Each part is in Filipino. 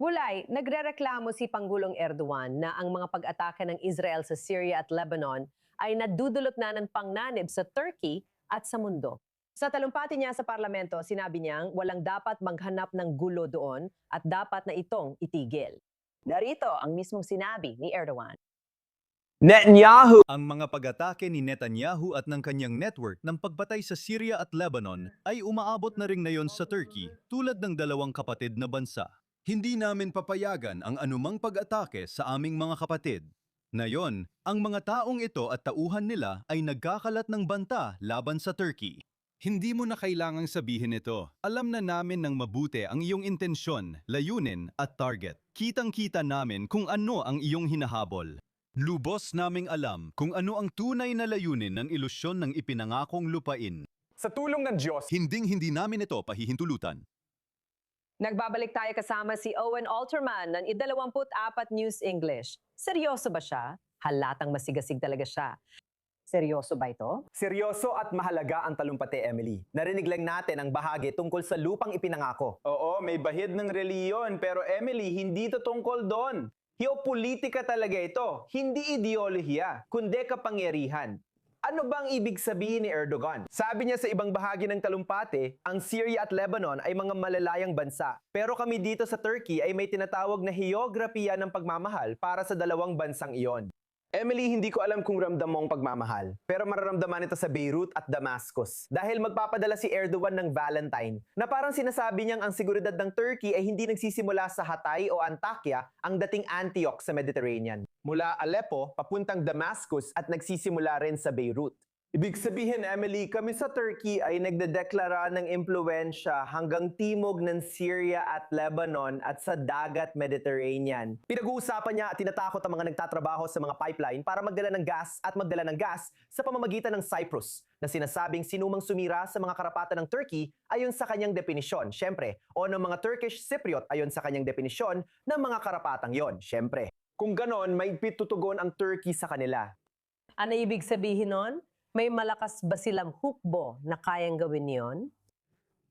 Gulay, nagrereklamo si Pangulong Erdogan na ang mga pag-atake ng Israel sa Syria at Lebanon ay nadudulot na ng pangnanib sa Turkey at sa mundo. Sa talumpati niya sa parlamento, sinabi niyang walang dapat maghanap ng gulo doon at dapat na itong itigil. Narito ang mismong sinabi ni Erdogan. Netanyahu! Ang mga pag-atake ni Netanyahu at ng kanyang network ng pagbatay sa Syria at Lebanon ay umaabot na rin ngayon sa Turkey tulad ng dalawang kapatid na bansa. Hindi namin papayagan ang anumang pag-atake sa aming mga kapatid. Ngayon, ang mga taong ito at tauhan nila ay nagkakalat ng banta laban sa Turkey. Hindi mo na kailangang sabihin ito. Alam na namin ng mabuti ang iyong intensyon, layunin at target. Kitang-kita namin kung ano ang iyong hinahabol. Lubos naming alam kung ano ang tunay na layunin ng ilusyon ng ipinangakong lupain. Sa tulong ng Diyos, Hinding-hindi namin ito pahihintulutan. Nagbabalik tayo kasama si Owen Alterman ng I-24 News English. Seryoso ba siya? Halatang masigasig talaga siya. Seryoso ba ito? seryoso at mahalaga ang talumpati, Emily. Narinig lang natin ang bahagi tungkol sa lupang ipinangako. Oo, may bahid ng reliyon, pero Emily, hindi ito tungkol doon. Geopolitika talaga ito, hindi ideolohiya, kundi kapangyarihan. Ano bang ibig sabihin ni Erdogan? Sabi niya sa ibang bahagi ng talumpati, ang Syria at Lebanon ay mga malalayang bansa. Pero kami dito sa Turkey ay may tinatawag na heograpiya ng pagmamahal para sa dalawang bansang iyon. Emily, hindi ko alam kung ramdam mo ang pagmamahal, pero mararamdaman ito sa Beirut at Damascus. Dahil magpapadala si Erdogan ng Valentine, na parang sinasabi niyang ang seguridad ng Turkey ay hindi nagsisimula sa Hatay o Antakya, ang dating Antioch sa Mediterranean. Mula Aleppo, papuntang Damascus at nagsisimula rin sa Beirut. Ibig sabihin, Emily, kami sa Turkey ay nagdedeklara ng impluensya hanggang timog ng Syria at Lebanon at sa dagat Mediterranean. Pinag-uusapan niya at tinatakot ang mga nagtatrabaho sa mga pipeline para magdala ng gas at magdala ng gas sa pamamagitan ng Cyprus, na sinasabing sinumang sumira sa mga karapatan ng Turkey ayon sa kanyang definisyon, syempre, o ng mga Turkish Cypriot ayon sa kanyang definisyon ng mga karapatang yon, syempre. Kung ganon, maigpit tutugon ang Turkey sa kanila. Ano ibig sabihin nun? May malakas ba silang hukbo na kayang gawin yon?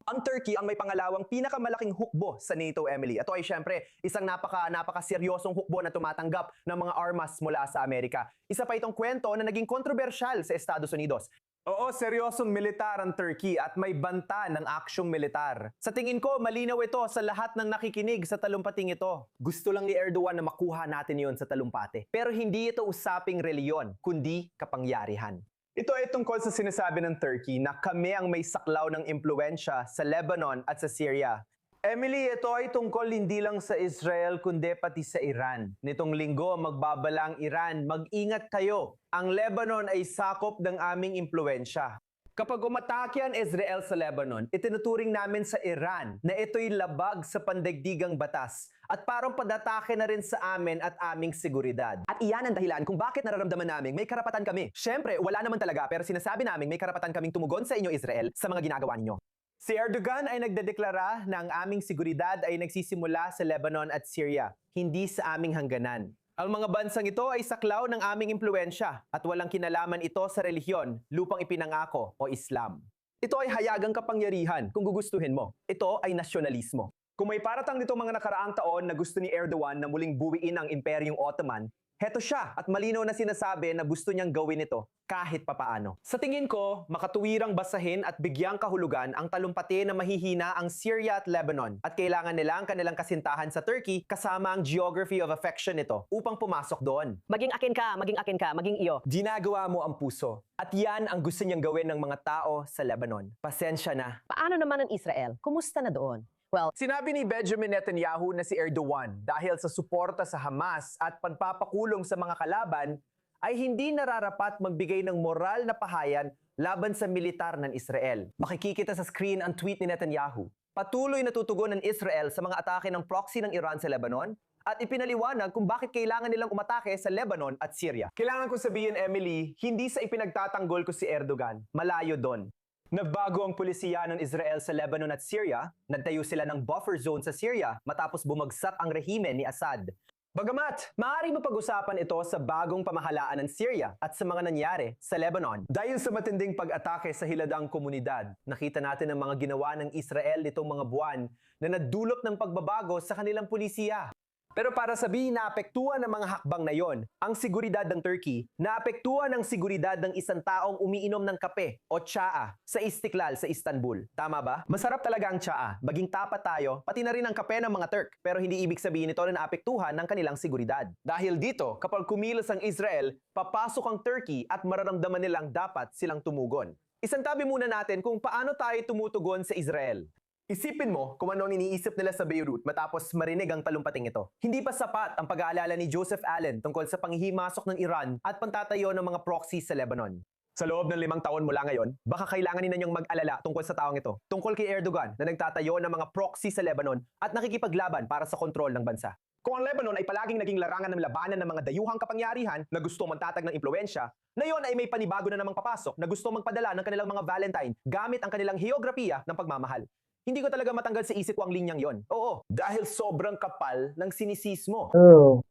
Ang Turkey ang may pangalawang pinakamalaking hukbo sa NATO, Emily. Ito ay syempre isang napaka-seryosong hukbo na tumatanggap ng mga armas mula sa Amerika. Isa pa itong kwento na naging kontrobersyal sa Estados Unidos. Oo, seryosong militar ang Turkey at may banta ng aksyong militar. Sa tingin ko, malinaw ito sa lahat ng nakikinig sa talumpating ito. Gusto lang ni Erdogan na makuha natin yon sa talumpate. Pero hindi ito usaping reliyon, kundi kapangyarihan. Ito ay tungkol sa sinasabi ng Turkey na kami ang may saklaw ng impluensya sa Lebanon at sa Syria. Emily, ito ay tungkol hindi lang sa Israel kundi pati sa Iran. Nitong linggo, magbabala ang Iran. Mag-ingat kayo. Ang Lebanon ay sakop ng aming impluensya. Kapag umatake ang Israel sa Lebanon, itinuturing namin sa Iran na ito'y labag sa pandaigdigang batas at parang padatake na rin sa amin at aming seguridad. At iyan ang dahilan kung bakit nararamdaman namin may karapatan kami. Siyempre, wala naman talaga, pero sinasabi namin may karapatan kaming tumugon sa inyo, Israel, sa mga ginagawa ninyo. Si Erdogan ay nagdedeklara na ang aming seguridad ay nagsisimula sa Lebanon at Syria, hindi sa aming hangganan. Ang mga bansang ito ay saklaw ng aming impluensya at walang kinalaman ito sa relihiyon, lupang ipinangako o Islam. Ito ay hayagang kapangyarihan kung gugustuhin mo. Ito ay nasyonalismo. Kung may paratang nitong mga nakaraang taon na gusto ni Erdogan na muling buwiin ang Imperyong Ottoman, heto siya at malinaw na sinasabi na gusto niyang gawin ito kahit papaano. Sa tingin ko, makatuwirang basahin at bigyang kahulugan ang talumpati na mahihina ang Syria at Lebanon at kailangan nila ang kanilang kasintahan sa Turkey kasama ang geography of affection nito upang pumasok doon. Maging akin ka, maging akin ka, maging iyo. Ginagawa mo ang puso. At yan ang gusto niyang gawin ng mga tao sa Lebanon. Pasensya na. Paano naman ang Israel? Kumusta na doon? Well, Sinabi ni Benjamin Netanyahu na si Erdogan dahil sa suporta sa Hamas at pagpapakulong sa mga kalaban ay hindi nararapat magbigay ng moral na pahayan laban sa militar ng Israel. Makikikita sa screen ang tweet ni Netanyahu. Patuloy na tutugon ng Israel sa mga atake ng proxy ng Iran sa Lebanon at ipinaliwanag kung bakit kailangan nilang umatake sa Lebanon at Syria. Kailangan ko sabihin, Emily, hindi sa ipinagtatanggol ko si Erdogan. Malayo doon. Nagbago ang pulisiya ng Israel sa Lebanon at Syria, nagtayo sila ng buffer zone sa Syria matapos bumagsak ang rehime ni Assad. Bagamat, maaari mapag-usapan ito sa bagong pamahalaan ng Syria at sa mga nangyari sa Lebanon. Dahil sa matinding pag-atake sa hiladang komunidad, nakita natin ang mga ginawa ng Israel nitong mga buwan na nagdulot ng pagbabago sa kanilang pulisiya. Pero para sabihin na apektuhan ng mga hakbang na yon, ang seguridad ng Turkey, naapektuhan ng seguridad ng isang taong umiinom ng kape o tsaa sa Istiklal sa Istanbul. Tama ba? Masarap talaga ang tsaa. Maging tapat tayo, pati na rin ang kape ng mga Turk. Pero hindi ibig sabihin ito na naapektuhan ng kanilang seguridad. Dahil dito, kapag kumilos ang Israel, papasok ang Turkey at mararamdaman nilang dapat silang tumugon. Isantabi muna natin kung paano tayo tumutugon sa Israel. Isipin mo kung ano ang iniisip nila sa Beirut matapos marinig ang talumpating ito. Hindi pa sapat ang pag-aalala ni Joseph Allen tungkol sa panghihimasok ng Iran at pantatayo ng mga proxy sa Lebanon. Sa loob ng 5 taon mula ngayon, baka kailangan ninyong mag-alala tungkol sa taong ito. Tungkol kay Erdogan na nagtatayo ng mga proxy sa Lebanon at nakikipaglaban para sa kontrol ng bansa. Kung ang Lebanon ay palaging naging larangan ng labanan ng mga dayuhang kapangyarihan na gusto magtatag ng impluensya, na yon ay may panibago na namang papasok na gusto magpadala ng kanilang mga Valentine gamit ang kanilang heograpiya ng pagmamahal. Hindi ko talaga matanggal sa isip ko ang linyang yon. Oo, dahil sobrang kapal ng sinisismo.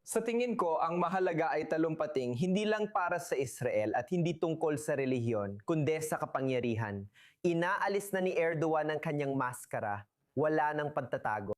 Sa tingin ko, ang mahalaga ay talumpating hindi lang para sa Israel at hindi tungkol sa relihiyon, kundi sa kapangyarihan. Inaalis na ni Erdogan ang kanyang maskara, wala nang pagtatago.